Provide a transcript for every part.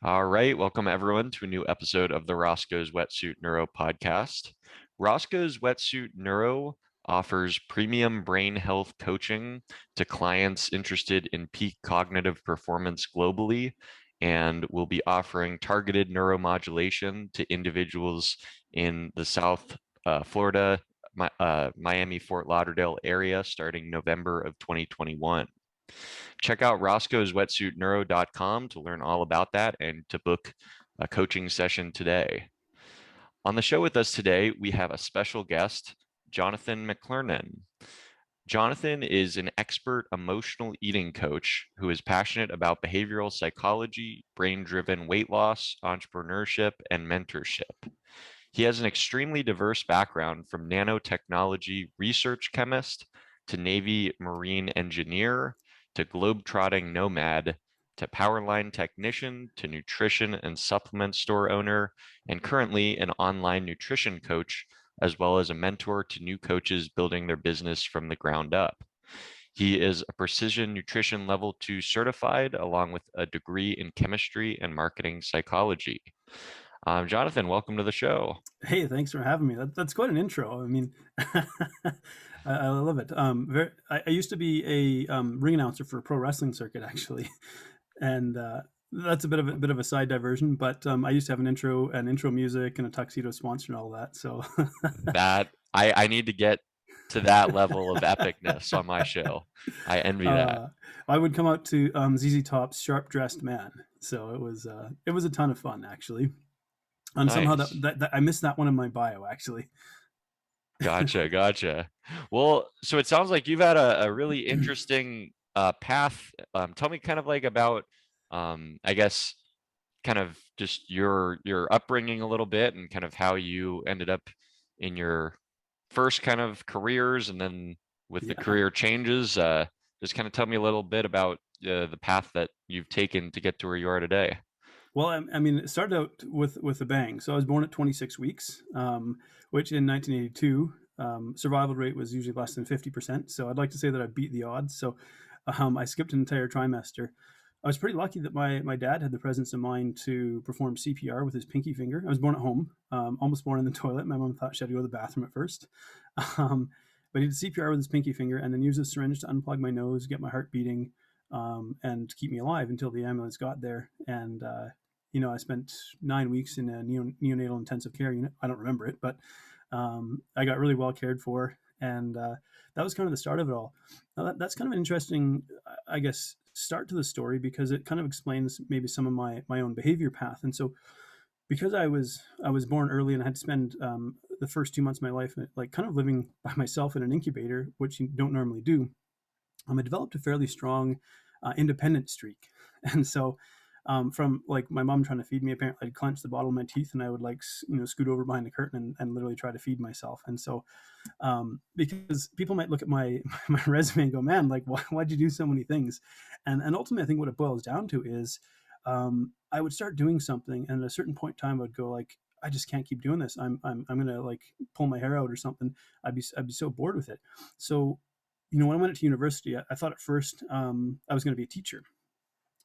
All right, welcome everyone to a new episode of the Roscoe's Wetsuit Neuro podcast. Roscoe's Wetsuit Neuro offers premium brain health coaching to clients interested in peak cognitive performance globally, and will be offering targeted neuromodulation to individuals in the South Florida, Miami, Fort Lauderdale area starting November of 2021. Check out roscoeswetsuitneuro.com to learn all about that and to book a coaching session today. On the show with us today, we have a special guest, Jonathan McLernon. Jonathan is an expert emotional eating coach who is passionate about behavioral psychology, brain-driven weight loss, entrepreneurship, and mentorship. He has an extremely diverse background, from nanotechnology research chemist to Navy Marine engineer to globetrotting nomad to powerline technician to nutrition and supplement store owner, and currently an online nutrition coach, as well as a mentor to new coaches building their business from the ground up. He is a precision nutrition level 2 certified, along with a degree in chemistry and marketing psychology. Jonathan, welcome to the show. Hey, thanks for having me. That's quite an intro. I mean, I love it. I used to be a ring announcer for a pro wrestling circuit, actually, and that's a bit of a side diversion. But I used to have an intro music and a tuxedo sponsor and all that. So That I need to get to that level of epicness on my show. I envy that. I would come out to ZZ Top's "Sharp Dressed Man," so it was a ton of fun, actually. And somehow Nice. that I missed that one in my bio, actually. Gotcha. Well, so it sounds like you've had a really interesting path. Tell me kind of like about, I guess, kind of just your upbringing a little bit, and kind of how you ended up in your first kind of careers, and then with the Yeah. career changes. Just kind of tell me a little bit about the path that you've taken to get to where you are today. Well, I mean, it started out with a bang. So I was born at 26 weeks, which in 1982, survival rate was usually less than 50%. So I'd like to say that I beat the odds. So I skipped an entire trimester. I was pretty lucky that my dad had the presence of mind to perform CPR with his pinky finger. I was born at home, almost born in the toilet. My mom thought she had to go to the bathroom at first. But he did CPR with his pinky finger and then used a syringe to unplug my nose, get my heart beating, and keep me alive until the ambulance got there. And I spent 9 weeks in a neonatal intensive care unit. I don't remember it, but I got really well cared for, and that was kind of the start of it all. Now that's kind of an interesting, I guess, start to the story, because it kind of explains maybe some of my own behavior path. And so, because I was born early and I had to spend the first 2 months of my life like kind of living by myself in an incubator, which you don't normally do, I developed a fairly strong independent streak, and so. From like my mom trying to feed me, apparently I'd clench the bottle of my teeth and I would scoot over behind the curtain and literally try to feed myself. And so, because people might look at my resume and go, man, like why'd you do so many things? And ultimately, I think what it boils down to is, I would start doing something, and at a certain point in time, I would go like, I just can't keep doing this. I'm gonna like pull my hair out or something. I'd be so bored with it. So, when I went to university, I thought at first I was going to be a teacher.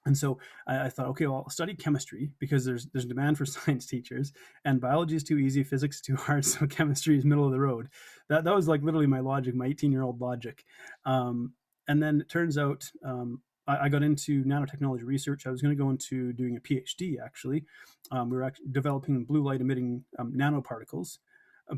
And so I thought, okay, well, I'll study chemistry because there's demand for science teachers, and biology is too easy, physics is too hard, so chemistry is middle of the road. That was like literally my logic, my 18-year-old logic. And then it turns out I got into nanotechnology research. I was going to go into doing a PhD, actually. We were actually developing blue light emitting nanoparticles.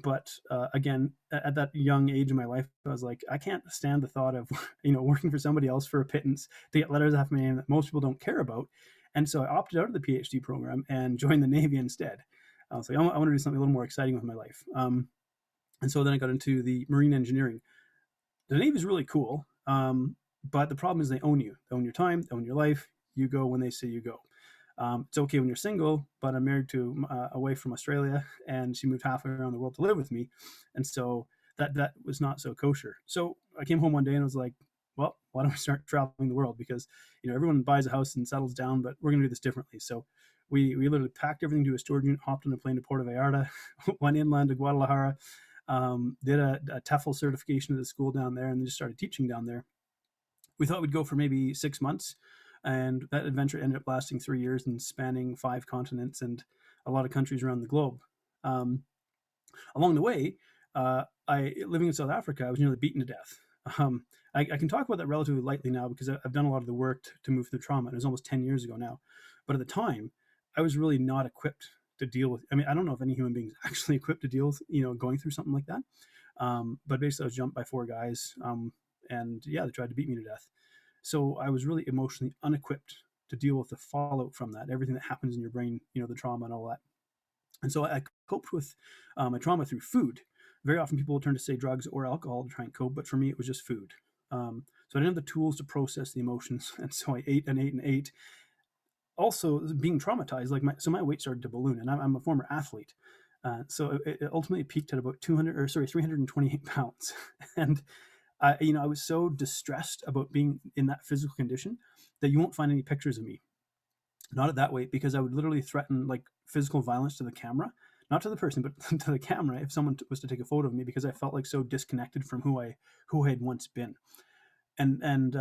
But again, at that young age in my life, I was like, I can't stand the thought of working for somebody else for a pittance to get letters after my name that most people don't care about. And so I opted out of the PhD program and joined the Navy instead. I was like, I want to do something a little more exciting with my life. And so then I got into the marine engineering. The Navy is really cool, but the problem is they own you. They own your time, they own your life. You go when they say you go. It's okay when you're single, but I'm married to a wife from Australia, and she moved halfway around the world to live with me. And so that was not so kosher. So I came home one day and was like, well, why don't we start traveling the world? Because, everyone buys a house and settles down, but we're going to do this differently. So we literally packed everything to a storage unit, hopped on a plane to Puerto Vallarta, went inland to Guadalajara, did a TEFL certification at the school down there, and then just started teaching down there. We thought we'd go for maybe 6 months, and that adventure ended up lasting 3 years and spanning 5 continents and a lot of countries around the globe. Um, Along the way, I living in South Africa, I was nearly beaten to death. Um, I can talk about that relatively lightly now because I've done a lot of the work to move through trauma. It was almost 10 years ago now, but at the time, I was really not equipped to deal with. I mean, I don't know if any human being is actually equipped to deal with going through something like that. But basically, I was jumped by 4 guys, and yeah, they tried to beat me to death. So I was really emotionally unequipped to deal with the fallout from that, everything that happens in your brain, the trauma and all that. And so I coped with my trauma through food. Very often people will turn to say drugs or alcohol to try and cope, but for me it was just food. So I didn't have the tools to process the emotions, and so I ate and ate and ate. Also, being traumatized, my weight started to balloon, and I'm a former athlete, so it ultimately peaked at about 328 pounds, and I was so distressed about being in that physical condition that you won't find any pictures of me not at that weight, because I would literally threaten like physical violence to the camera, not to the person, but to the camera if someone was to take a photo of me, because I felt like so disconnected from who I had once been. And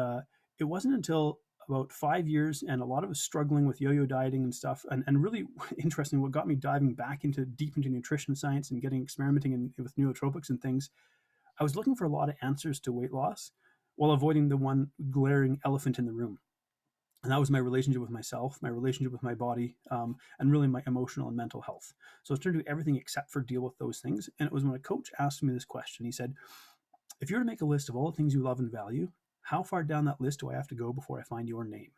it wasn't until about 5 years and a lot of us struggling with yo-yo dieting and stuff, and really interesting, what got me diving back into deep into nutrition science and getting experimenting with nootropics and things. I was looking for a lot of answers to weight loss while avoiding the one glaring elephant in the room, and that was my relationship with myself, my relationship with my body, and really my emotional and mental health. So I was trying to do everything except for deal with those things. And it was when a coach asked me this question. He said, if you were to make a list of all the things you love and value, how far down that list do I have to go before I find your name?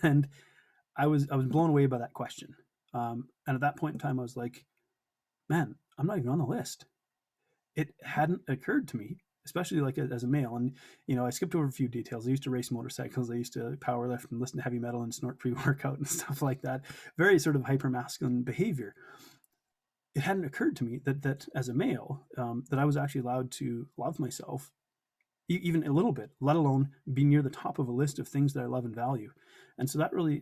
And I was blown away by that question. And at that point in time, I was like, man, I'm not even on the list. It hadn't occurred to me, especially like as a male. And I skipped over a few details. I used to race motorcycles. I used to power lift and listen to heavy metal and snort pre-workout and stuff like that. Very sort of hyper masculine behavior. It hadn't occurred to me that as a male, that I was actually allowed to love myself even a little bit, let alone be near the top of a list of things that I love and value. And so that really,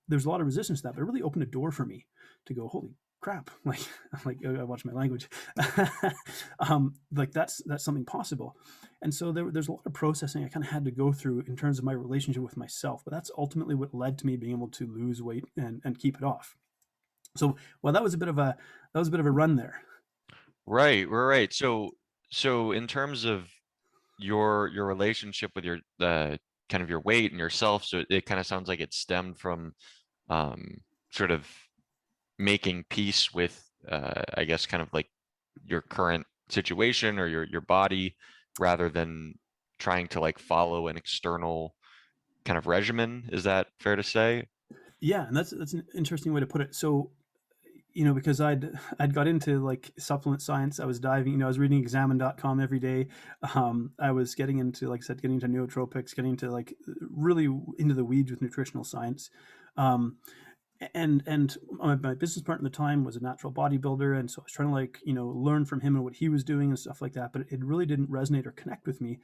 there's a lot of resistance to that, but it really opened a door for me to go, holy crap, like I watch my language. Like that's something possible. And so there's a lot of processing I kind of had to go through in terms of my relationship with myself, but that's ultimately what led to me being able to lose weight and keep it off. So, well, that was a bit of a run there. Right. So in terms of your relationship with your kind of your weight and yourself, so it kind of sounds like it stemmed from sort of making peace with I guess kind of like your current situation or your body, rather than trying to like follow an external kind of regimen. Is that fair to say? Yeah, and that's an interesting way to put it. So, because I'd got into like supplement science. I was diving, I was reading examine.com every day. I was getting into, like I said, getting into nootropics, getting into like really into the weeds with nutritional science. And my business partner at the time was a natural bodybuilder, and so I was trying to like learn from him and what he was doing and stuff like that. But it really didn't resonate or connect with me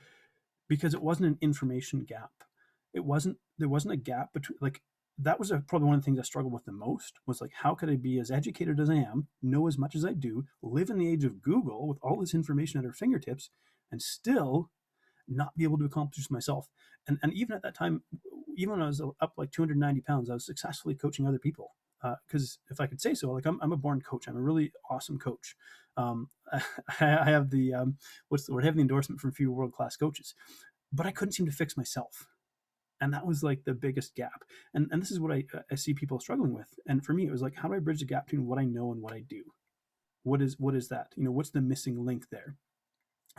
because it wasn't an information gap. There wasn't a gap between, like, that was probably one of the things I struggled with the most, was like, how could I be as educated as I am, know as much as I do, live in the age of Google with all this information at our fingertips, and still not be able to accomplish myself. And even at that time, even when I was up like 290 pounds, I was successfully coaching other people. Because if I could say so, like I'm a born coach. I'm a really awesome coach. I have the what's the word? I have the endorsement from a few world class coaches, but I couldn't seem to fix myself. And that was like the biggest gap. And this is what I see people struggling with. And for me, it was like, how do I bridge the gap between what I know and what I do? What is that? What's the missing link there?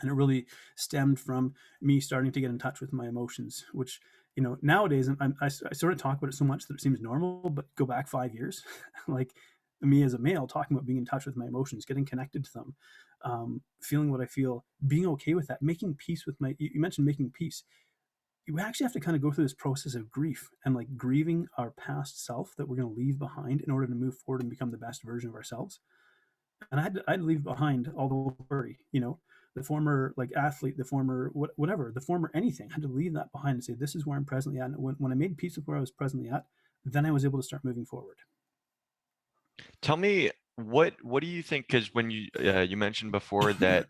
And it really stemmed from me starting to get in touch with my emotions, which, nowadays I sort of talk about it so much that it seems normal, but go back 5 years, like me as a male talking about being in touch with my emotions, getting connected to them, feeling what I feel, being okay with that, making peace with you mentioned making peace. You actually have to kind of go through this process of grief and like grieving our past self that we're going to leave behind in order to move forward and become the best version of ourselves. And I'd leave behind all the worry, the former like athlete, the former whatever, the former anything. I had to leave that behind and say, this is where I'm presently at. And when I made peace with where I was presently at, then I was able to start moving forward. Tell me, what do you think? Because when you mentioned before that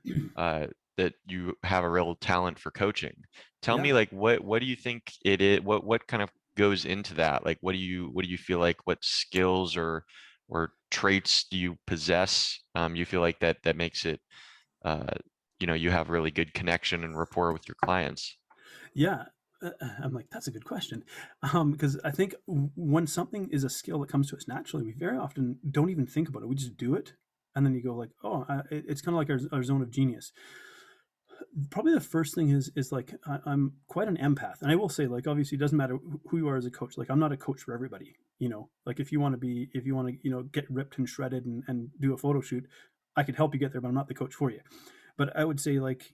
that you have a real talent for coaching. Tell me, Yeah. like, what do you think it is? What kind of goes into that? Like, what do you feel like? What skills or traits do you possess? You feel like that makes it, uh, you have really good connection and rapport with your clients. Yeah. I'm like, that's a good question. Because I think when something is a skill that comes to us naturally, we very often don't even think about it. We just do it. And then you go like, oh, it's kind of like our zone of genius. Probably the first thing is like, I'm quite an empath. And I will say, like, obviously it doesn't matter who you are as a coach. Like, I'm not a coach for everybody, like if you want to, get ripped and shredded and do a photo shoot, I could help you get there, but I'm not the coach for you. But I would say, like,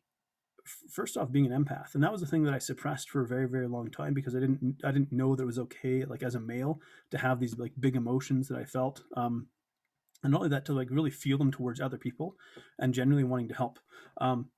first off, being an empath, and that was the thing that I suppressed for a very, very long time because I didn't know that it was okay, like as a male, to have these like big emotions that I felt, and not only that, to like really feel them towards other people, and genuinely wanting to help. um,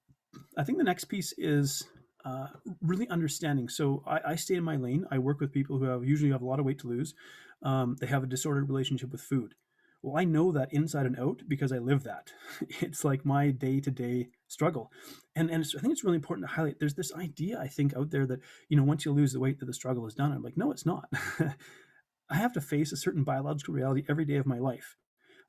I think the next piece is uh, really understanding. So I stay in my lane. I work with people who usually have a lot of weight to lose. They have a disordered relationship with food. Well, I know that inside and out because I live that. It's like my day to day struggle, and I think it's really important to highlight. There's this idea I think out there that once you lose the weight that the struggle is done. I'm like, no, it's not. I have to face a certain biological reality every day of my life.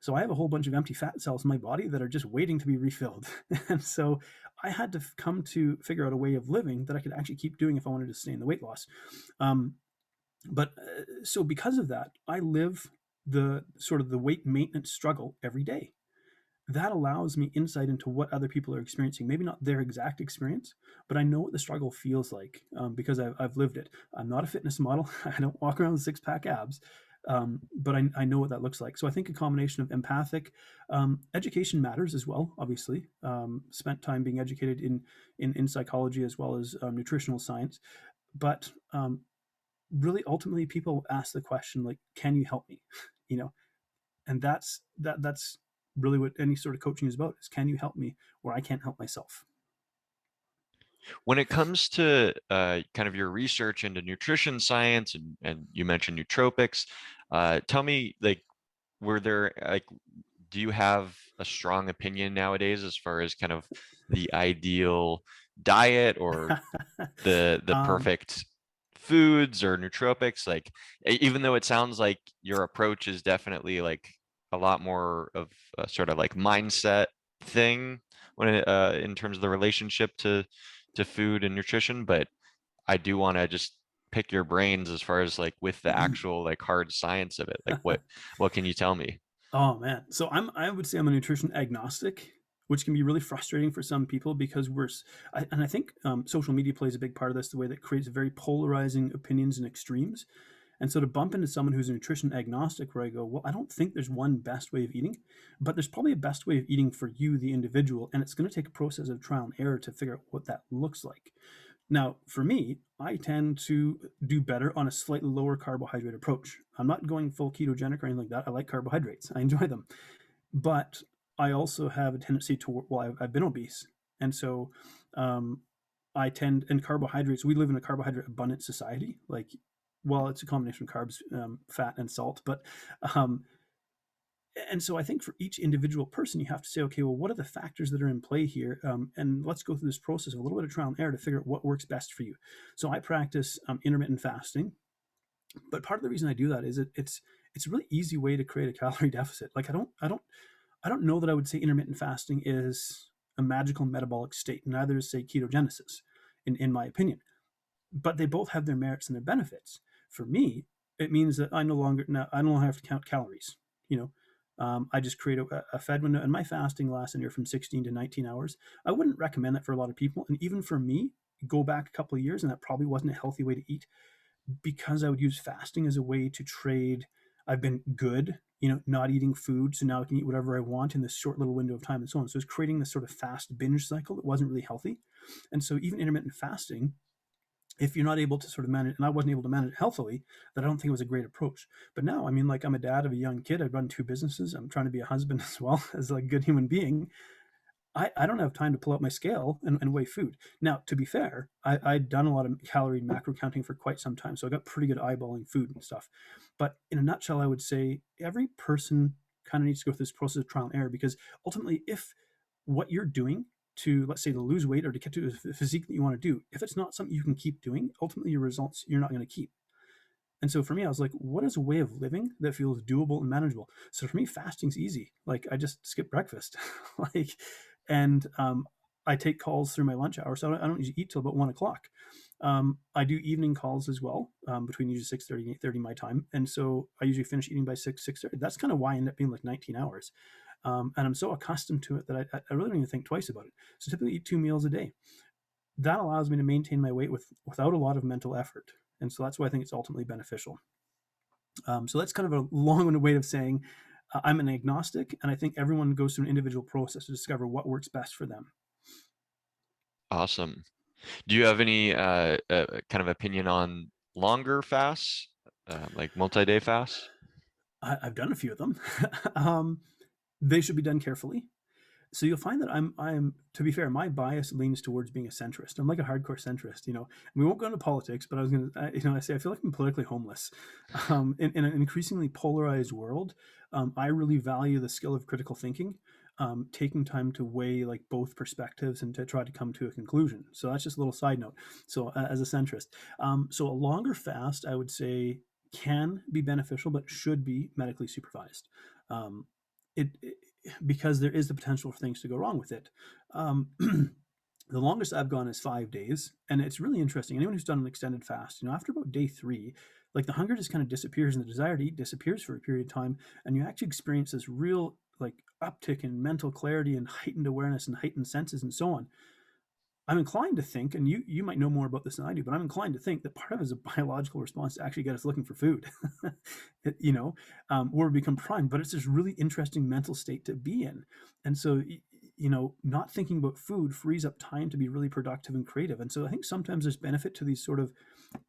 So I have a whole bunch of empty fat cells in my body that are just waiting to be refilled. And so I had to come to figure out a way of living that I could actually keep doing if I wanted to stay in the weight loss. Um, so because of that, I live the sort of the weight maintenance struggle every day. That allows me insight into what other people are experiencing. Maybe not their exact experience, but I know what the struggle feels like, because I've lived it. I'm not a fitness model. I don't walk around with six pack abs, but I know what that looks like. So I think a combination of empathic, education matters as well. Obviously, spent time being educated in psychology as well as nutritional science, but really ultimately people ask the question like, "Can you help me?" you know, and that's really what any sort of coaching is about: is can you help me where I can't help myself? When it comes to kind of your research into nutrition science and you mentioned nootropics, tell me, like, were there like do you have a strong opinion nowadays as far as kind of the ideal diet or the um, perfect foods or nootropics? Like, even though it sounds like your approach is definitely like a lot more of a sort of like mindset thing in terms of the relationship to food and nutrition, but I do want to just pick your brains as far as like with the actual like hard science of it. Like, what can you tell me? oh man, so I would say I'm a nutrition agnostic, which can be really frustrating for some people because and I think social media plays a big part of this, the way that creates very polarizing opinions and extremes. And so to bump into someone who's a nutrition agnostic, where I go, well, I don't think there's one best way of eating, but there's probably a best way of eating for you, the individual. And it's going to take a process of trial and error to figure out what that looks like. Now, for me, I tend to do better on a slightly lower carbohydrate approach. I'm not going full ketogenic or anything like that. I like carbohydrates, I enjoy them. But I also have a tendency to, well, I've been obese. And so um, and carbohydrates, we live in a carbohydrate abundant society. Like, well, it's a combination of carbs, fat, and salt. But um, and so I think for each individual person, you have to say, okay, well, what are the factors that are in play here? And let's go through this process of a little bit of trial and error to figure out what works best for you. So I practice intermittent fasting, but part of the reason I do that is it's a really easy way to create a calorie deficit. Like I don't know that I would say intermittent fasting is a magical metabolic state. Neither is, say, ketogenesis, in my opinion. But they both have their merits and their benefits. For me, it means that I no longer have to count calories. You know, I just create a fed window, and my fasting lasts anywhere from 16 to 19 hours. I wouldn't recommend that for a lot of people, and even for me, go back a couple of years, and that probably wasn't a healthy way to eat because I would use fasting as a way to trade. I've been good, not eating food, so now I can eat whatever I want in this short little window of time and so on. So it's creating this sort of fast binge cycle that wasn't really healthy. And so even intermittent fasting, if you're not able to sort of manage, and I wasn't able to manage it healthily, that I don't think it was a great approach. But now, I mean, like, I'm a dad of a young kid. I run two businesses. I'm trying to be a husband as well as like a good human being. I don't have time to pull out my scale and weigh food. Now, to be fair, I'd done a lot of calorie and macro counting for quite some time, so I got pretty good eyeballing food and stuff. But in a nutshell, I would say every person kind of needs to go through this process of trial and error, because ultimately, if what you're doing to, let's say, to lose weight or to get to the physique that you want to do, if it's not something you can keep doing, ultimately your results you're not going to keep. And so for me, I was like, what is a way of living that feels doable and manageable? So for me, fasting's easy. Like I just skip breakfast, like, and I take calls through my lunch hour, so I don't usually eat till about 1 o'clock. I do evening calls as well, between usually 6:30 and 8:30 my time, and so I usually finish eating by 6:30. That's kind of why I end up being like 19 hours, and I'm so accustomed to it that I really don't even think twice about it. So typically eat 2 meals a day. That allows me to maintain my weight without a lot of mental effort, and so that's why I think it's ultimately beneficial. So that's kind of a long-winded way of saying I'm an agnostic, and I think everyone goes through an individual process to discover what works best for them. Awesome. Do you have any kind of opinion on longer fasts, like multi-day fasts? I've done a few of them. They should be done carefully. So you'll find that I'm to be fair, my bias leans towards being a centrist. I'm like a hardcore centrist, you know. We won't go into politics, but I was gonna, I say I feel like I'm politically homeless. In an increasingly polarized world, I really value the skill of critical thinking, taking time to weigh like both perspectives and to try to come to a conclusion. So that's just a little side note. So as a centrist, so a longer fast, I would say, can be beneficial, but should be medically supervised. Um, it because there is the potential for things to go wrong with it. The longest I've gone is 5 days, and it's really interesting. Anyone who's done an extended fast, you know, after about day 3, like the hunger just kind of disappears and the desire to eat disappears for a period of time, and you actually experience this real like uptick in mental clarity and heightened awareness and heightened senses and so on. I'm inclined to think, and you might know more about this than I do, but I'm inclined to think that part of it is a biological response to actually get us looking for food. You know, where we become primed. But it's this really interesting mental state to be in, and so you know, not thinking about food frees up time to be really productive and creative. And so I think sometimes there's benefit to these sort of,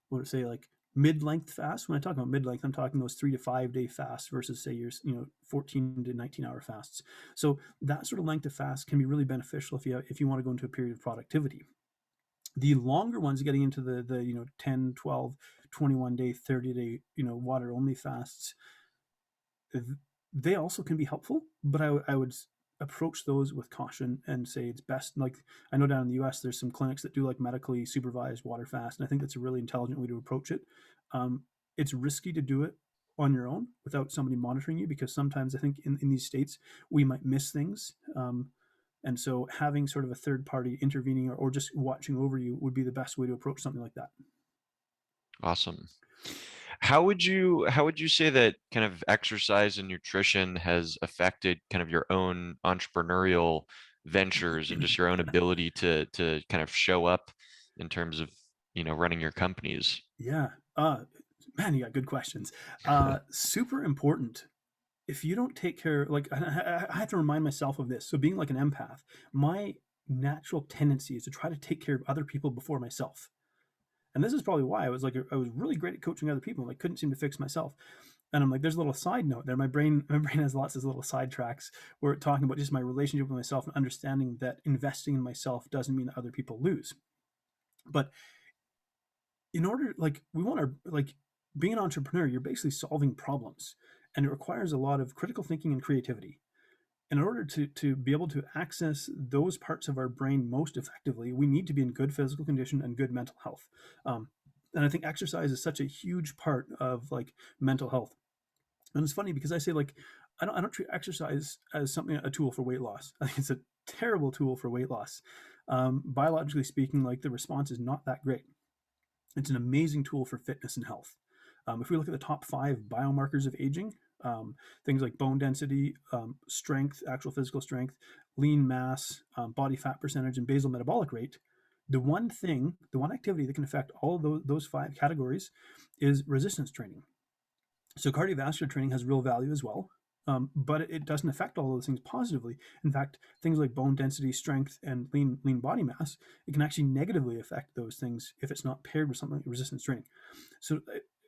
what to say, like mid-length fasts. When I talk about mid-length, I'm talking those 3 to 5 day fasts versus say your 14 to 19 hour fasts. So that sort of length of fast can be really beneficial if you want to go into a period of productivity. The longer ones, getting into the 10, 12, 21 day, 30 day, water only fasts, they also can be helpful, but I would approach those with caution and say it's best. Like I know down in the US, there's some clinics that do like medically supervised water fast, and I think that's a really intelligent way to approach it. Um, it's risky to do it on your own without somebody monitoring you, because sometimes I think in these states we might miss things. And so having sort of a third party intervening or just watching over you would be the best way to approach something like that. Awesome. How would you say that kind of exercise and nutrition has affected kind of your own entrepreneurial ventures and just your own ability to kind of show up in terms of, running your companies? Yeah. Man, you got good questions. Super important. If you don't take care, like I have to remind myself of this. So being like an empath, my natural tendency is to try to take care of other people before myself. And this is probably why I was really great at coaching other people, and I couldn't seem to fix myself. And I'm like, there's a little side note there. My brain has lots of little sidetracks where it's talking about just my relationship with myself and understanding that investing in myself doesn't mean that other people lose. But in order, like, we want our, like, being an entrepreneur, you're basically solving problems, and it requires a lot of critical thinking and creativity. In order to be able to access those parts of our brain most effectively, we need to be in good physical condition and good mental health. Um, and I think exercise is such a huge part of like mental health. And it's funny because I say, like, I don't treat exercise as something, a tool for weight loss. I think it's a terrible tool for weight loss. Biologically speaking, like the response is not that great. It's an amazing tool for fitness and health. If we look at the top 5 biomarkers of aging, things like bone density, strength, actual physical strength, lean mass, body fat percentage, and basal metabolic rate, the one activity that can affect all of those 5 categories is resistance training. So cardiovascular training has real value as well, but it doesn't affect all those things positively. In fact, things like bone density, strength, and lean body mass, it can actually negatively affect those things if it's not paired with something like resistance training. So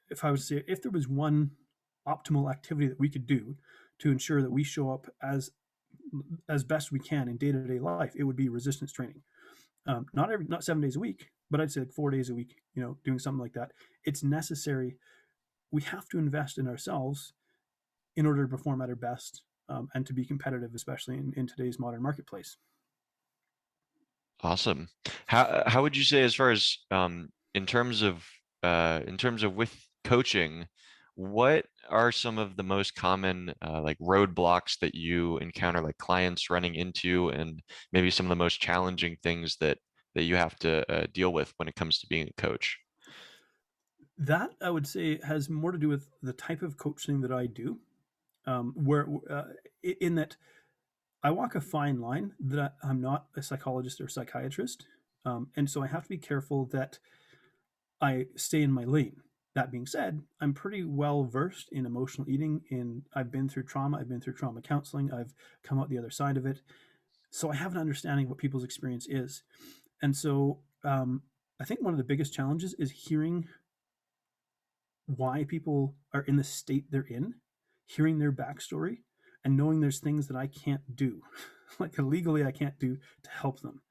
if I was to say, if there was one optimal activity that we could do to ensure that we show up as best we can in day-to-day life, it would be resistance training. Not 7 days a week, but I'd say like 4 days a week, doing something like that. It's necessary. We have to invest in ourselves in order to perform at our best, and to be competitive, especially in today's modern marketplace. Awesome. How would you say, as far as in terms of with coaching, what are some of the most common like roadblocks that you encounter, like clients running into, and maybe some of the most challenging things that you have to deal with when it comes to being a coach? That I would say has more to do with the type of coaching that I do, where in that I walk a fine line that I'm not a psychologist or psychiatrist, and so I have to be careful that I stay in my lane. That being said, I'm pretty well versed in emotional eating. I've been through trauma. I've been through trauma counseling. I've come out the other side of it, so I have an understanding of what people's experience is. And so I think one of the biggest challenges is hearing why people are in the state they're in, hearing their backstory, and knowing there's things that I can't do, like legally I can't do to help them.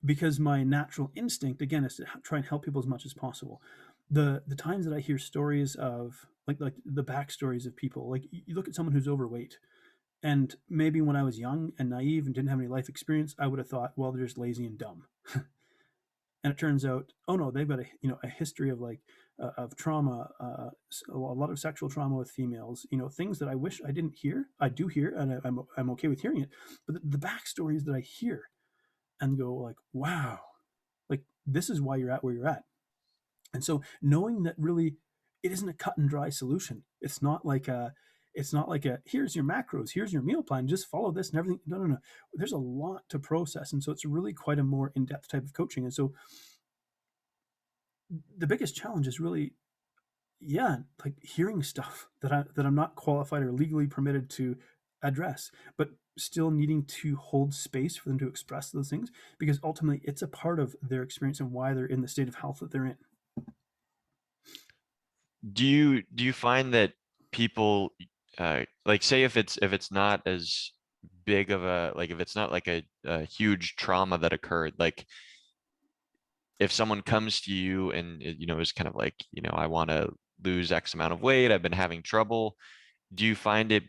Because my natural instinct, again, is to try and help people as much as possible. The times that I hear stories of like the backstories of people, like you look at someone who's overweight, and maybe when I was young and naive and didn't have any life experience, I would have thought, well, they're just lazy and dumb. And it turns out, oh no, they've got a history of of trauma, a lot of sexual trauma with females, things that I wish I didn't hear. I do hear, and I'm okay with hearing it. But the backstories that I hear and go like, wow, like this is why you're at where you're at. And so knowing that really it isn't a cut and dry solution. It's not like a here's your macros, here's your meal plan, just follow this and everything. No, no, no. There's a lot to process. And so it's really quite a more in-depth type of coaching. And so the biggest challenge is really, yeah, like hearing stuff that I'm not qualified or legally permitted to address, but still needing to hold space for them to express those things, because ultimately it's a part of their experience and why they're in the state of health that they're in. Do you find that people like, say, if it's not as big of a, like, if it's not like a huge trauma that occurred, like if someone comes to you and is kind of like, I want to lose X amount of weight, I've been having trouble, do you find it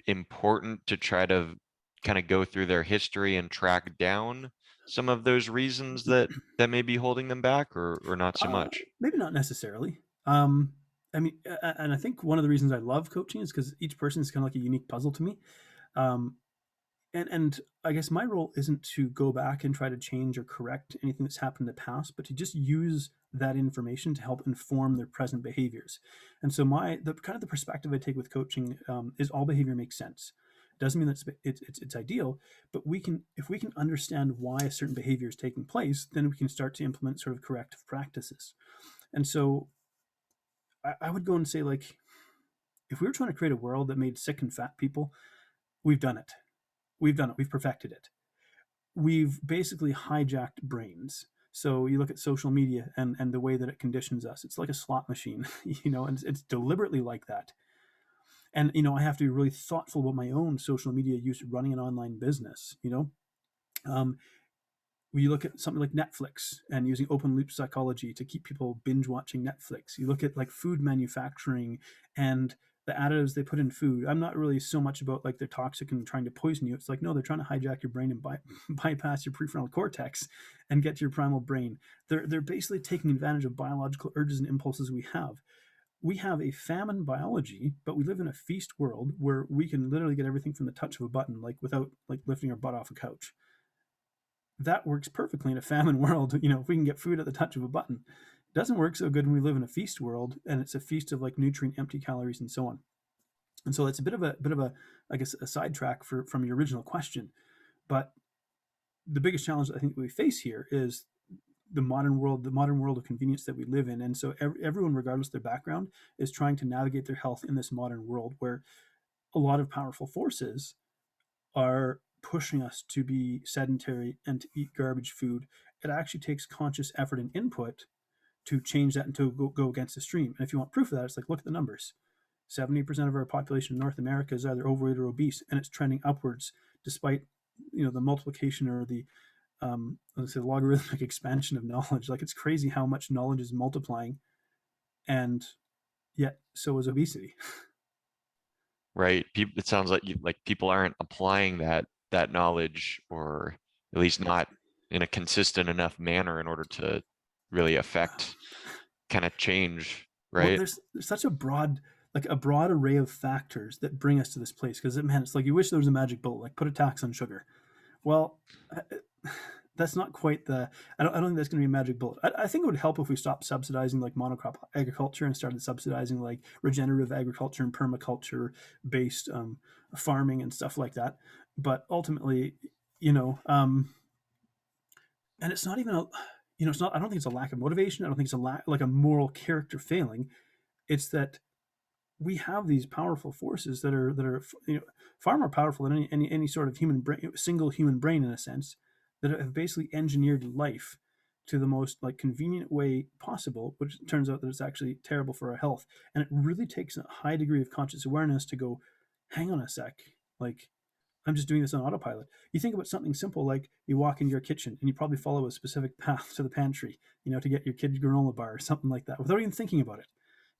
important to try to kind of go through their history and track down some of those reasons that may be holding them back, or not so much? Maybe not necessarily. I mean, and I think one of the reasons I love coaching is because each person is kind of like a unique puzzle to me. Um, and I guess my role isn't to go back and try to change or correct anything that's happened in the past, but to just use that information to help inform their present behaviors. And so the kind of the perspective I take with coaching is all behavior makes sense. Doesn't mean that it's ideal, but if we can understand why a certain behavior is taking place, then we can start to implement sort of corrective practices. And so I would go and say, like, if we were trying to create a world that made sick and fat people, we've done it. We've done it. We've perfected it. We've basically hijacked brains. So you look at social media and the way that it conditions us. It's like a slot machine, and it's deliberately like that. And I have to be really thoughtful about my own social media use running an online business. Um, you look at something like Netflix and using open loop psychology to keep people binge watching Netflix. You look at like food manufacturing and the additives they put in food. I'm not really so much about like they're toxic and trying to poison you. It's like, no, they're trying to hijack your brain and bypass your prefrontal cortex and get to your primal brain. They're basically taking advantage of biological urges and impulses we have. We have a famine biology, but we live in a feast world where we can literally get everything from the touch of a button, like without like lifting our butt off a couch. That works perfectly in a famine world. If we can get food at the touch of a button. It doesn't work so good when we live in a feast world, and it's a feast of like nutrient empty calories and so on. And so it's a bit of a I guess a sidetrack from your original question. But the biggest challenge I think we face here is the modern world of convenience that we live in. And so everyone, regardless of their background, is trying to navigate their health in this modern world where a lot of powerful forces are pushing us to be sedentary and to eat garbage food. It actually takes conscious effort and input to change that and to go against the stream. And if you want proof of that, it's like, look at the numbers. 70% of our population in North America is either overweight or obese, and it's trending upwards despite the multiplication or the let's say logarithmic expansion of knowledge. Like, it's crazy how much knowledge is multiplying, and yet so is obesity. Right? People, it sounds like people aren't applying that knowledge, or at least not in a consistent enough manner in order to really affect kind of change, Well, right? there's such a broad, like a broad array of factors that bring us to this place. Because man, it's like you wish there was a magic bullet, like put a tax on sugar. Well, that's not quite the. I don't think that's going to be a magic bullet. I think it would help if we stopped subsidizing like monocrop agriculture and started subsidizing like regenerative agriculture and permaculture based farming and stuff like that. But ultimately, you know, and it's not even a, it's not. I don't think it's a lack of motivation. I don't think it's a lack like a moral character failing. It's that we have these powerful forces that are far more powerful than any sort of human brain, single human brain in a sense, that have basically engineered life to the most like convenient way possible, which turns out that it's actually terrible for our health. And it really takes a high degree of conscious awareness to go, hang on a sec, like I'm just doing this on autopilot. You think about something simple like you walk into your kitchen and you probably follow a specific path to the pantry, to get your kid granola bar or something like that without even thinking about it.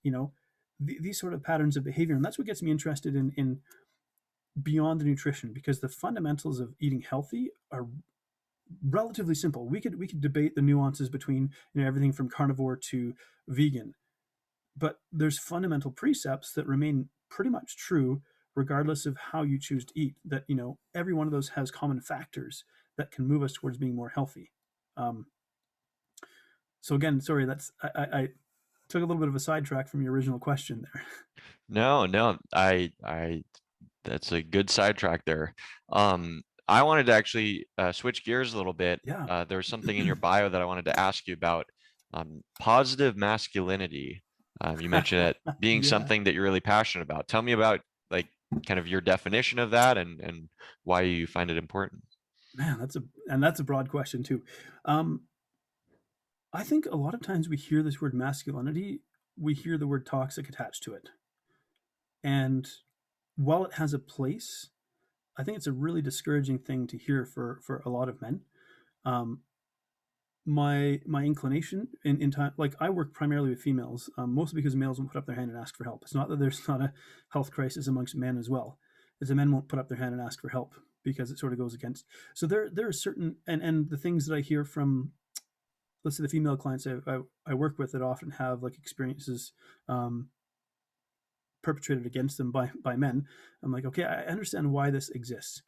You know, these sort of patterns of behavior, and that's what gets me interested in beyond the nutrition, because the fundamentals of eating healthy are relatively simple. We could debate the nuances between everything from carnivore to vegan, but there's fundamental precepts that remain pretty much true regardless of how you choose to eat. That every one of those has common factors that can move us towards being more healthy. Um, so again, sorry, I took a little bit of a sidetrack from your original question there. No, no, that's a good sidetrack there. I wanted to actually switch gears a little bit. Yeah. There was something in your bio that I wanted to ask you about, positive masculinity. You mentioned it being Yeah, something that you're really passionate about. Tell me about like kind of your definition of that and why you find it important. man, that's a broad question too. Um, I think a lot of times we hear this word masculinity, we hear the word toxic attached to it, and while it has a place, I think it's a really discouraging thing to hear for a lot of men. Um, my inclination in time, like I work primarily with females, mostly because males won't put up their hand and ask for help. It's not that there's not a health crisis amongst men as well, as the men won't put up their hand and ask for help because it sort of goes against. So there are certain, and the things that I hear from, let's say, the female clients I work with that often have like experiences um, perpetrated against them by men. I'm like, okay, I understand why this exists,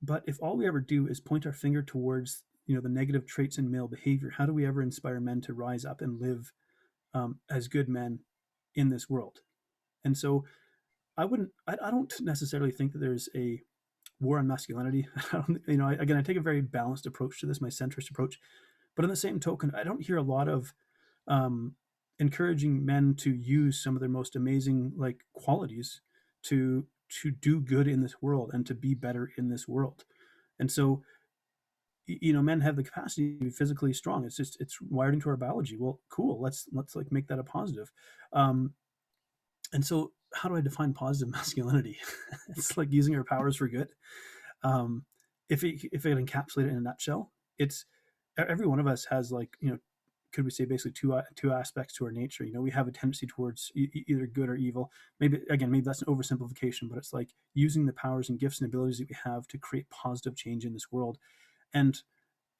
but if all we ever do is point our finger towards the negative traits in male behavior, how do we ever inspire men to rise up and live as good men in this world? And so I don't necessarily think that there's a war on masculinity. I don't, again, I take a very balanced approach to this, my centrist approach. But on the same token, I don't hear a lot of um, encouraging men to use some of their most amazing like qualities to do good in this world and to be better in this world. And so, men have the capacity to be physically strong. It's wired into our biology. Well, cool. Let's like make that a positive. Um, and so, how do I define positive masculinity? It's like using our powers for good. Um, if I could encapsulate it in a nutshell, it's every one of us has like could we say basically two aspects to our nature. We have a tendency towards either good or evil. Maybe that's an oversimplification, but it's like using the powers and gifts and abilities that we have to create positive change in this world. And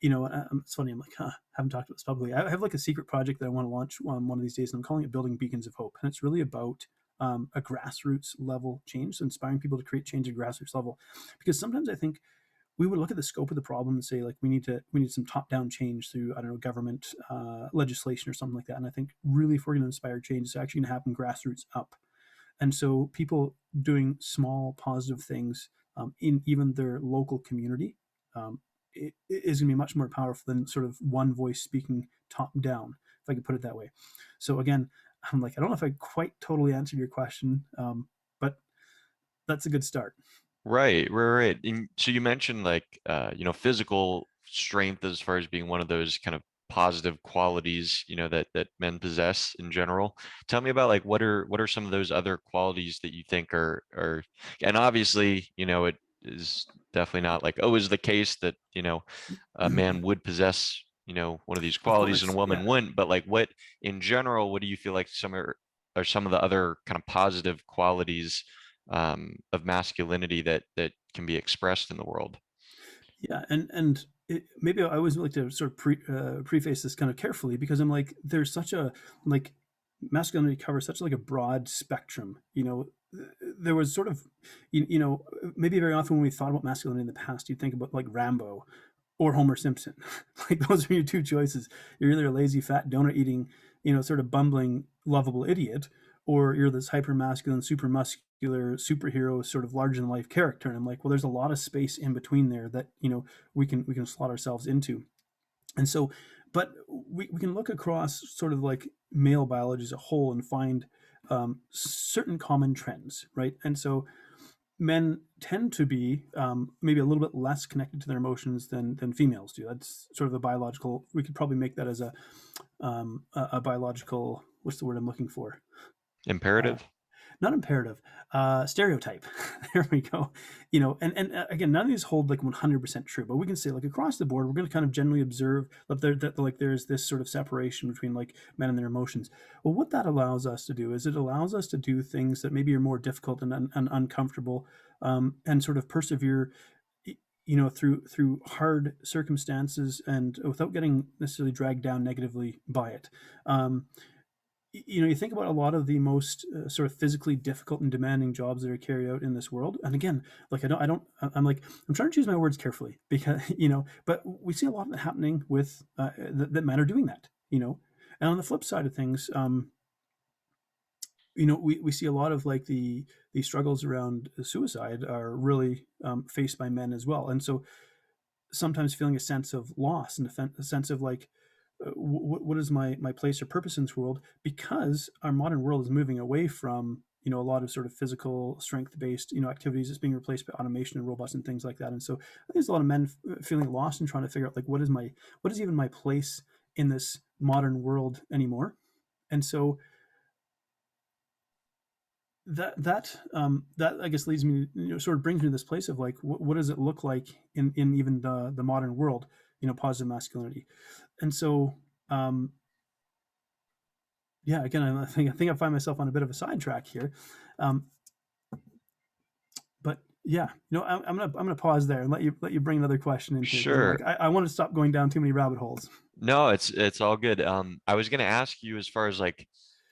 it's funny. I'm like, haven't talked about this publicly. I have like a secret project that I want to launch one of these days, and I'm calling it Building Beacons of Hope. And it's really about a grassroots level change, so inspiring people to create change at grassroots level. Because sometimes I think we would look at the scope of the problem and say like we need some top down change through, I don't know, government legislation or something like that. And I think really if we're going to inspire change, it's actually going to happen grassroots up. And so people doing small positive things in even their local community um, it is going to be much more powerful than sort of one voice speaking top down, if I could put it that way. So again, I'm like, I don't know if I quite totally answered your question, but that's a good start. Right, right, right. And so you mentioned like physical strength as far as being one of those kind of positive qualities, that men possess in general. Tell me about like what are some of those other qualities that you think are and obviously, it is definitely not like always the case that, a man would possess, one of these Of qualities and a course, woman yeah. wouldn't, but like what in general, what do you feel like are some of the other kind of positive qualities of masculinity that can be expressed in the world? Yeah, and maybe I always like to sort of preface this kind of carefully because I'm like, there's such a like masculinity covers such like a broad spectrum. There was sort of, maybe very often when we thought about masculinity in the past, you'd think about like Rambo or Homer Simpson. Like those are your two choices. You're either a lazy, fat, donut eating, sort of bumbling, lovable idiot, or you're this hyper masculine, super muscular superhero, sort of larger than life character. And I'm like, well, there's a lot of space in between there that we can slot ourselves into. And so, but we can look across sort of like male biology as a whole and find certain common trends, right? And so men tend to be maybe a little bit less connected to their emotions than females do. That's sort of a biological. We could probably make that as a biological. What's the word I'm looking for? Uh, Imperative? Not imperative, stereotype. There we go. And again, none of these hold like 100% true, but we can say like across the board, we're going to kind of generally observe that like there's this sort of separation between like men and their emotions. Well, what that allows us to do is it allows us to do things that maybe are more difficult and uncomfortable, and sort of persevere, through hard circumstances and without getting necessarily dragged down negatively by it. Um, you think about a lot of the most sort of physically difficult and demanding jobs that are carried out in this world. And again, like I'm like, I'm trying to choose my words carefully because, but we see a lot of it happening with that men are doing that, and on the flip side of things, we see a lot of like the struggles around suicide are really faced by men as well. And so sometimes feeling a sense of loss and a sense of like, what is my place or purpose in this world, because our modern world is moving away from a lot of sort of physical strength based activities. It's being replaced by automation and robots and things like that. And so I think there's a lot of men feeling lost and trying to figure out like what is even my place in this modern world anymore. And so that I guess leads me, sort of brings me to this place of like, what does it look like in even the modern world, positive masculinity. And so, yeah, again, I think I find myself on a bit of a sidetrack here, um, but yeah, I'm gonna pause there and let you bring another question in here because I'm like, Sure. I want to stop going down too many rabbit holes. No, it's all good. I was gonna ask you as far as like,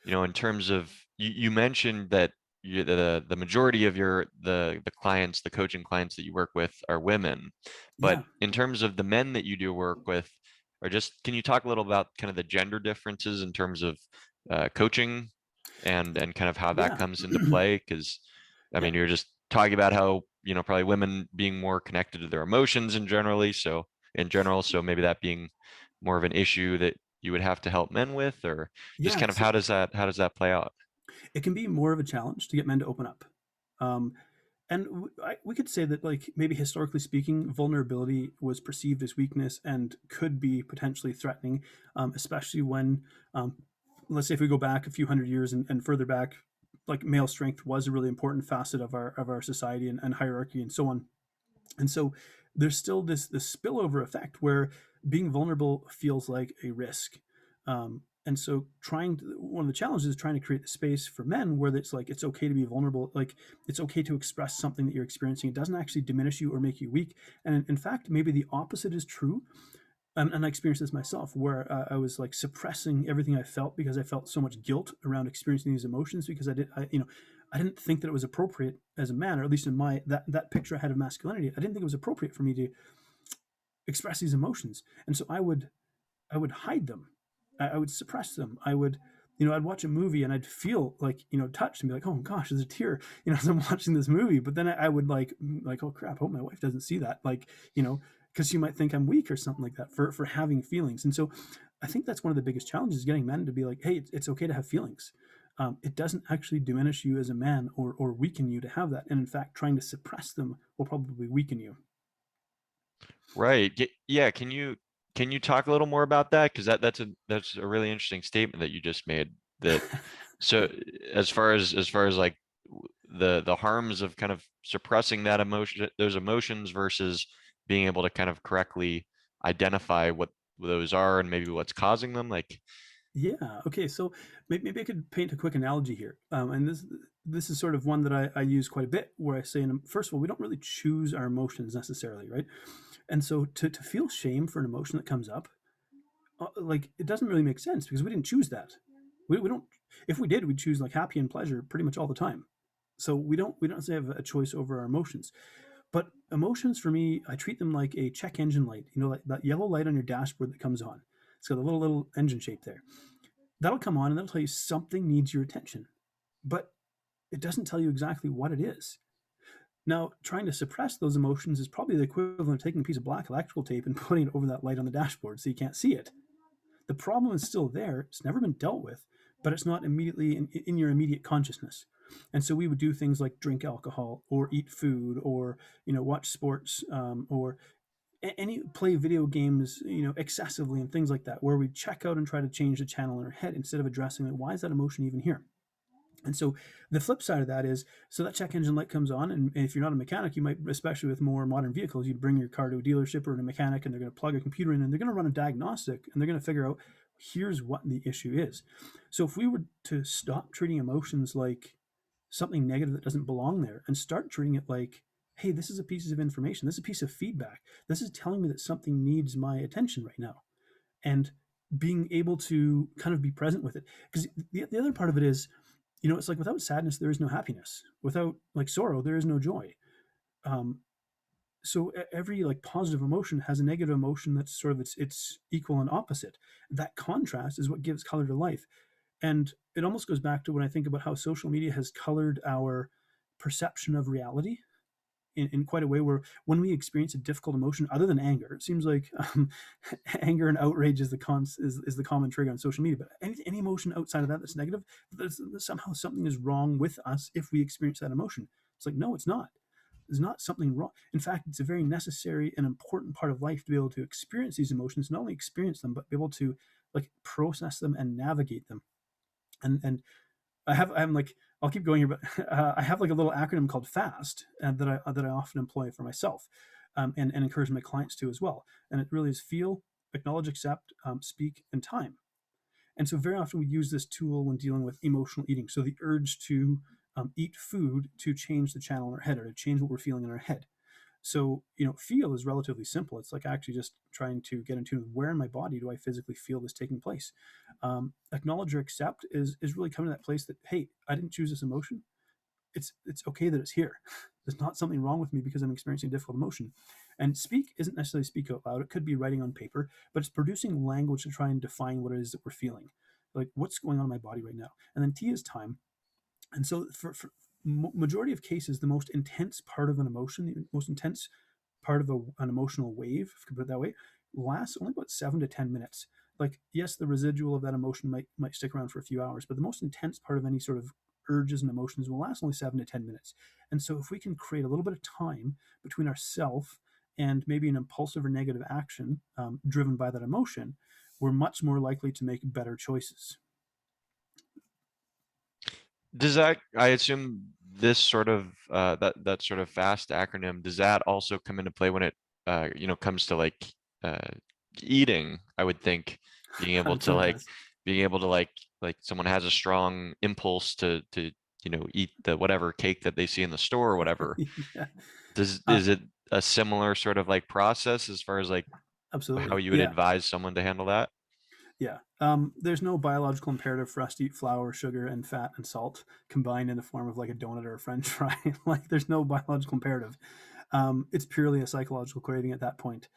in terms of you mentioned that the majority of the clients, the coaching clients that you work with are women, but Yeah, in terms of the men that you do work with, or just can you talk a little about kind of the gender differences in terms of coaching and kind of how that yeah, comes into play? Because I yeah, mean, you're just talking about how, probably women being more connected to their emotions in general, so maybe that being more of an issue that you would have to help men with, or just yeah. kind of how does that play out? It can be more of a challenge to get men to open up. Um, and we could say that, like, maybe historically speaking, vulnerability was perceived as weakness and could be potentially threatening, especially when, um, let's say, if we go back a few hundred years and further back, like male strength was a really important facet of our society and hierarchy and so on. And so there's still this spillover effect where being vulnerable feels like a risk. And so one of the challenges is trying to create the space for men where it's like it's okay to be vulnerable, like it's okay to express something that you're experiencing. It doesn't actually diminish you or make you weak. And in fact, maybe the opposite is true. And I experienced this myself, where I was like suppressing everything I felt because I felt so much guilt around experiencing these emotions because I didn't think that it was appropriate as a man, or at least in my that picture I had of masculinity. I didn't think it was appropriate for me to express these emotions, and so I would hide them. I would suppress them. I'd watch a movie and I'd feel like, touched and be like, oh gosh, there's a tear, as I'm watching this movie. But then I would like, oh crap, I hope my wife doesn't see that. Like, because she might think I'm weak or something like that for having feelings. And so I think that's one of the biggest challenges, getting men to be like, hey, it's okay to have feelings. It doesn't actually diminish you as a man or weaken you to have that. And in fact, trying to suppress them will probably weaken you. Right. Yeah. Can you talk a little more about that? Because that's a really interesting statement that you just made. That so as far as like the harms of kind of suppressing those emotions versus being able to kind of correctly identify what those are and maybe what's causing them. Like, Yeah. Okay. So maybe I could paint a quick analogy here. And this is sort of one that I use quite a bit, where I say, first of all, we don't really choose our emotions necessarily, right? And so to feel shame for an emotion that comes up, like it doesn't really make sense because we didn't choose that. We don't. If we did, we'd choose like happy and pleasure pretty much all the time. So we don't have a choice over our emotions. But emotions for me, I treat them like a check engine light. You know, like that yellow light on your dashboard that comes on. It's got a little engine shape there. That'll come on and that'll tell you something needs your attention, but it doesn't tell you exactly what it is. Now, trying to suppress those emotions is probably the equivalent of taking a piece of black electrical tape and putting it over that light on the dashboard so you can't see it. The problem is still there. It's never been dealt with, but it's not immediately in your immediate consciousness. And so we would do things like drink alcohol or eat food or watch sports or any play video games excessively and things like that, where we check out and try to change the channel in our head instead of addressing like, why is that emotion even here. And so the flip side of that is, so that check engine light comes on, and if you're not a mechanic, you might, especially with more modern vehicles, you bring your car to a dealership or a mechanic, and they're going to plug a computer in, and they're going to run a diagnostic, and they're going to figure out here's what the issue is. So if we were to stop treating emotions like something negative that doesn't belong there, and start treating it like, hey, this is a piece of information, this is a piece of feedback, this is telling me that something needs my attention right now, and being able to kind of be present with it. Because the other part of it is, it's like without sadness, there is no happiness. Without like sorrow, there is no joy. Um, so every like positive emotion has a negative emotion that's sort of its equal and opposite. That contrast is what gives color to life. And it almost goes back to when I think about how social media has colored our perception of reality in quite a way, where when we experience a difficult emotion other than anger, it seems like anger and outrage is the common trigger on social media. But any emotion outside of that that's negative, somehow something is wrong with us if we experience that emotion. It's like, no, it's not. There's not something wrong. In fact, it's a very necessary and important part of life to be able to experience these emotions, not only experience them, but be able to like process them and navigate them. And I'm like, I'll keep going here, but I have like a little acronym called FAST that I often employ for myself, and encourage my clients to as well. And it really is feel, acknowledge, accept, speak, and time. And so very often we use this tool when dealing with emotional eating. So the urge to eat food to change the channel in our head or to change what we're feeling in our head. So, feel is relatively simple. It's like actually just trying to get in tune with where in my body do I physically feel this taking place. Acknowledge or accept is really coming to that place that, hey, I didn't choose this emotion. It's okay that it's here. There's not something wrong with me because I'm experiencing a difficult emotion. And speak isn't necessarily speak out loud. It could be writing on paper, but it's producing language to try and define what it is that we're feeling. Like what's going on in my body right now. And then T is time. And so for majority of cases, the most intense part of an emotion, the most intense part of an emotional wave, if you can put it that way, lasts only about 7 to 10 minutes. Like, yes, the residual of that emotion might stick around for a few hours, but the most intense part of any sort of urges and emotions will last only 7 to 10 minutes. And so if we can create a little bit of time between ourself and maybe an impulsive or negative action driven by that emotion, we're much more likely to make better choices. Does that, I assume this sort of that sort of FAST acronym, does that also come into play when it comes to like uh eating? I would think being able to 100% like does. like someone has a strong impulse to eat the whatever cake that they see in the store or whatever. Yeah. Is it a similar sort of like process as far as like how Absolutely. you would Yeah. advise someone to handle that? Yeah. There's no biological imperative for us to eat flour, sugar, and fat and salt combined in the form of like a donut or a French fry. Like, there's no biological imperative. It's purely a psychological craving at that point.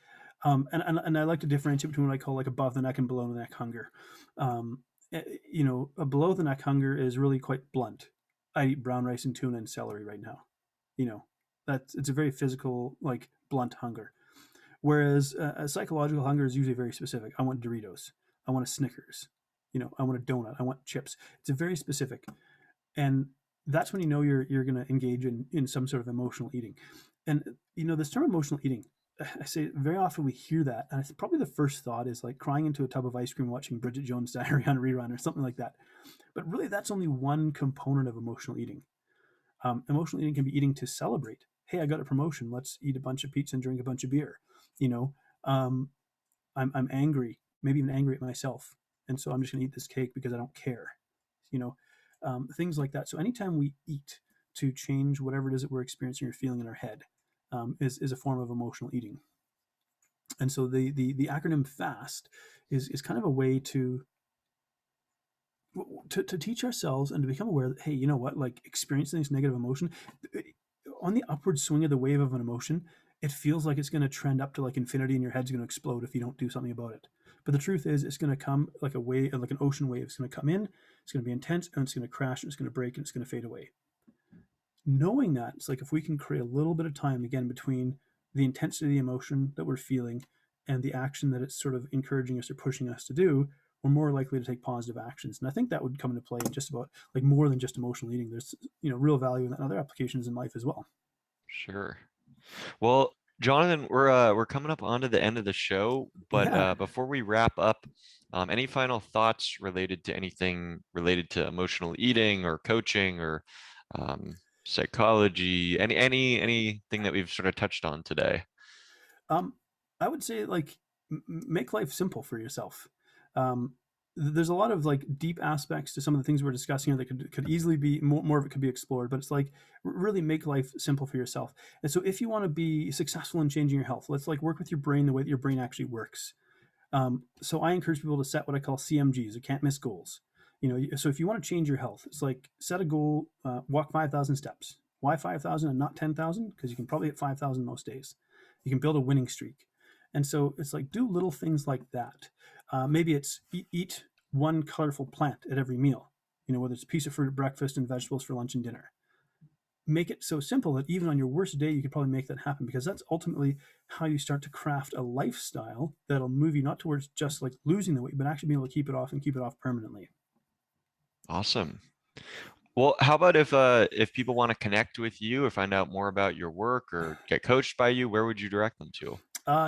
And I like to differentiate between what I call like above the neck and below the neck hunger. Um, a below the neck hunger is really quite blunt. I eat brown rice and tuna and celery right now. You know, it's a very physical, like blunt hunger. Whereas a psychological hunger is usually very specific. I want Doritos. I want a Snickers. I want a donut. I want chips. It's a very specific, and that's when you're going to engage in some sort of emotional eating. And this term emotional eating, I say very often we hear that, and it's probably the first thought is like crying into a tub of ice cream watching Bridget Jones' Diary on a rerun or something like that. But really, that's only one component of emotional eating. Emotional eating can be eating to celebrate. Hey, I got a promotion. Let's eat a bunch of pizza and drink a bunch of beer. You know, um, I'm angry, maybe even angry at myself. and so I'm just going to eat this cake because I don't care. You know, things like that. So anytime we eat to change whatever it is that we're experiencing or feeling in our head, is a form of emotional eating. And so the acronym FAST is kind of a way to teach ourselves and to become aware that, hey, you know what, like experiencing this negative emotion on the upward swing of the wave of an emotion, it feels like it's going to trend up to like infinity and your head's going to explode if you don't do something about it. But the truth is, it's going to come like a wave, like an ocean wave. It's going to come in, it's going to be intense, and it's going to crash, and it's going to break, and it's going to fade away. Knowing that, it's like if we can create a little bit of time again between the intensity of the emotion that we're feeling and the action that it's sort of encouraging us or pushing us to do, we're more likely to take positive actions. And I think that would come into play in just about like more than just emotional eating. There's, you know, real value in other applications in life as well. Sure. Well, Jonathan, we're coming up onto the end of the show, but Yeah. before we wrap up, any final thoughts related to anything related to emotional eating or coaching or um, psychology, anything that we've sort of touched on today? Um, I would say like make life simple for yourself. Um, there's a lot of like deep aspects to some of the things we're discussing here that could easily be more of it could be explored, but it's like really make life simple for yourself. And so if you want to be successful in changing your health, let's like work with your brain the way that your brain actually works. So I encourage people to set what I call CMGs, or can't miss goals. You know, so if you want to change your health, it's like set a goal, walk 5,000 steps. Why 5,000 and not 10,000? Because you can probably hit 5,000 most days. You can build a winning streak. And so it's like do little things like that. Maybe it's eat one colorful plant at every meal. You know, whether it's a piece of fruit at breakfast and vegetables for lunch and dinner. Make it so simple that even on your worst day, you could probably make that happen, because that's ultimately how you start to craft a lifestyle that'll move you not towards just like losing the weight, but actually being able to keep it off and keep it off permanently. Awesome. Well, how about if people want to connect with you or find out more about your work or get coached by you, where would you direct them to?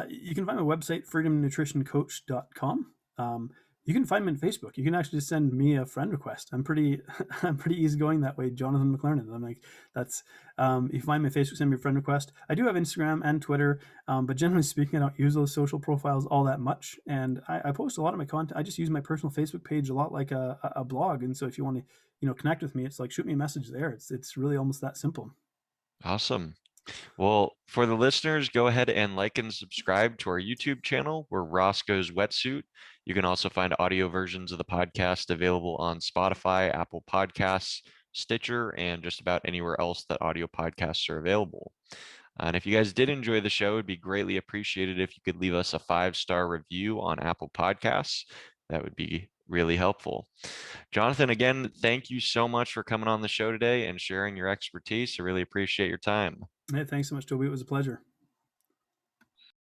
You can find my website, freedomnutritioncoach.com. You can find me on Facebook. You can actually just send me a friend request. I'm pretty, I'm pretty easygoing that way. Jonathan McLernon. I'm like, that's, if you find me on Facebook, send me a friend request. I do have Instagram and Twitter, but generally speaking, I don't use those social profiles all that much. And I post a lot of my content. I just use my personal Facebook page a lot like a blog. And so if you want to, you know, connect with me, it's like, shoot me a message there. It's really almost that simple. Awesome. Well, for the listeners, go ahead and like and subscribe to our YouTube channel. We're Roscoe's Wetsuit. You can also find audio versions of the podcast available on Spotify, Apple Podcasts, Stitcher, and just about anywhere else that audio podcasts are available. And if you guys did enjoy the show, it'd be greatly appreciated if you could leave us a 5-star review on Apple Podcasts. That would be really helpful. Jonathan, again, thank you so much for coming on the show today and sharing your expertise. I really appreciate your time. Hey, thanks so much, Toby. It was a pleasure.